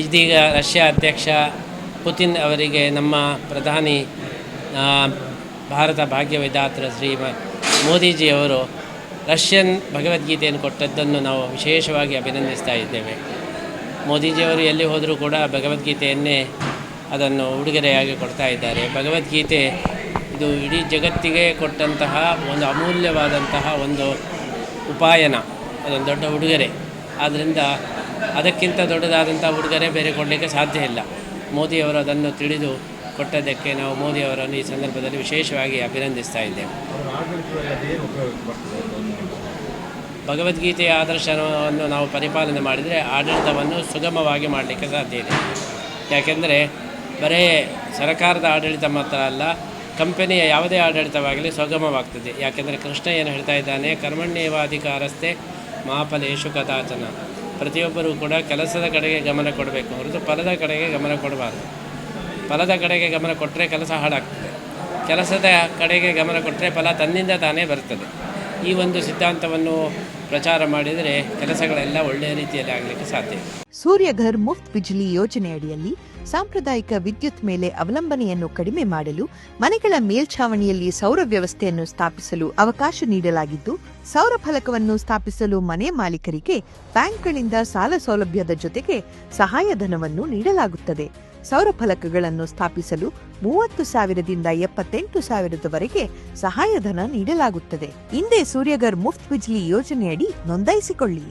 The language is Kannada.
ಇದೀಗ ರಷ್ಯಾ ಅಧ್ಯಕ್ಷ ಪುತಿನ್ ಅವರಿಗೆ ನಮ್ಮ ಪ್ರಧಾನಿ ಭಾರತ ಭಾಗ್ಯವಿಧಾತ್ರ ಶ್ರೀ ಮೋದಿಜಿಯವರು ರಷ್ಯನ್ ಭಗವದ್ಗೀತೆಯನ್ನು ಕೊಟ್ಟದ್ದನ್ನು ನಾವು ವಿಶೇಷವಾಗಿ ಅಭಿನಂದಿಸ್ತಾ ಇದ್ದೇವೆ. ಮೋದಿಜಿಯವರು ಎಲ್ಲಿ ಹೋದರೂ ಕೂಡ ಭಗವದ್ಗೀತೆಯನ್ನೇ ಅದನ್ನು ಉಡುಗೊರೆಯಾಗಿ ಕೊಡ್ತಾ ಇದ್ದಾರೆ. ಭಗವದ್ಗೀತೆ ಇದು ಇಡೀ ಜಗತ್ತಿಗೆ ಕೊಟ್ಟಂತಹ ಒಂದು ಅಮೂಲ್ಯವಾದಂತಹ ಒಂದು ಉಪಾಯನ, ಅದೊಂದು ದೊಡ್ಡ ಉಡುಗೊರೆ. ಆದ್ದರಿಂದ ಅದಕ್ಕಿಂತ ದೊಡ್ಡದಾದಂಥ ಉಡುಗೊರೆ ಬೇರೆ ಕೊಡಲಿಕ್ಕೆ ಸಾಧ್ಯ ಇಲ್ಲ. ಮೋದಿಯವರು ಅದನ್ನು ತಿಳಿದು ಕೊಟ್ಟದ್ದಕ್ಕೆ ನಾವು ಮೋದಿಯವರನ್ನು ಈ ಸಂದರ್ಭದಲ್ಲಿ ವಿಶೇಷವಾಗಿ ಅಭಿನಂದಿಸ್ತಾ ಇದ್ದೇವೆ. ಭಗವದ್ಗೀತೆಯ ಆದರ್ಶವನ್ನು ನಾವು ಪರಿಪಾಲನೆ ಮಾಡಿದರೆ ಆಡಳಿತವನ್ನು ಸುಗಮವಾಗಿ ಮಾಡಲಿಕ್ಕೆ ಸಾಧ್ಯ ಇದೆ. ಯಾಕೆಂದರೆ ಬರೇ ಸರ್ಕಾರದ ಆಡಳಿತ ಮಾತ್ರ ಅಲ್ಲ, ಕಂಪನಿಯ ಯಾವುದೇ ಆಡಳಿತವಾಗಲಿ ಸುಗಮವಾಗ್ತದೆ. ಯಾಕೆಂದರೆ ಕೃಷ್ಣ ಏನು ಹೇಳ್ತಾ ಇದ್ದಾನೆ, ಕರ್ಮಣ್ಯೇವಾಧಿಕಾರಸ್ಥೆ ಮಹಾಫಲೇಶು ಕದಾಚನ. ಪ್ರತಿಯೊಬ್ಬರೂ ಕೂಡ ಕೆಲಸದ ಕಡೆಗೆ ಗಮನ ಕೊಡಬೇಕು ಹೊರತು ಫಲದ ಕಡೆಗೆ ಗಮನ ಕೊಡಬಾರ್ದು. ಫಲದ ಕಡೆಗೆ ಗಮನ ಕೊಟ್ಟರೆ ಕೆಲಸ ಹಾಳಾಗ್ತದೆ, ಕೆಲಸದ ಕಡೆಗೆ ಗಮನ ಕೊಟ್ಟರೆ ಫಲ ತನ್ನಿಂದ ತಾನೇ ಬರ್ತದೆ. ಈ ಒಂದು ಸಿದ್ಧಾಂತವನ್ನು ಪ್ರಚಾರ ಮಾಡಿದರೆ ಕೆಲಸಗಳೆಲ್ಲ ಒಳ್ಳೆಯ ರೀತಿಯಲ್ಲಿ ಆಗಲಿಕ್ಕೆ ಸಾಧ್ಯ. ಸೂರ್ಯಘರ್ ಮುಫ್ತ್ ಬಿಜ್ಲಿ ಯೋಜನೆಯಡಿಯಲ್ಲಿ ಸಾಂಪ್ರದಾಯಿಕ ವಿದ್ಯುತ್ ಮೇಲೆ ಅವಲಂಬನೆಯನ್ನು ಕಡಿಮೆ ಮಾಡಲು ಮನೆಗಳ ಮೇಲ್ಛಾವಣಿಯಲ್ಲಿ ಸೌರ ವ್ಯವಸ್ಥೆಯನ್ನು ಸ್ಥಾಪಿಸಲು ಅವಕಾಶ ನೀಡಲಾಗಿದ್ದು, ಸೌರ ಫಲಕವನ್ನು ಸ್ಥಾಪಿಸಲು ಮನೆ ಮಾಲೀಕರಿಗೆ ಬ್ಯಾಂಕ್ಗಳಿಂದ ಸಾಲ ಸೌಲಭ್ಯದ ಜೊತೆಗೆ ಸಹಾಯಧನವನ್ನು ನೀಡಲಾಗುತ್ತದೆ. ಸೌರ ಫಲಕಗಳನ್ನು ಸ್ಥಾಪಿಸಲು 30,000ದಿಂದ 78,000ದವರೆಗೆ ಸಹಾಯಧನ ನೀಡಲಾಗುತ್ತದೆ. ಹಿಂದೆ ಸೂರ್ಯಘರ್ ಮುಫ್ತ್ ಬಿಜ್ಲಿ ಯೋಜನೆಯಡಿ ನೋಂದಾಯಿಸಿಕೊಳ್ಳಿ.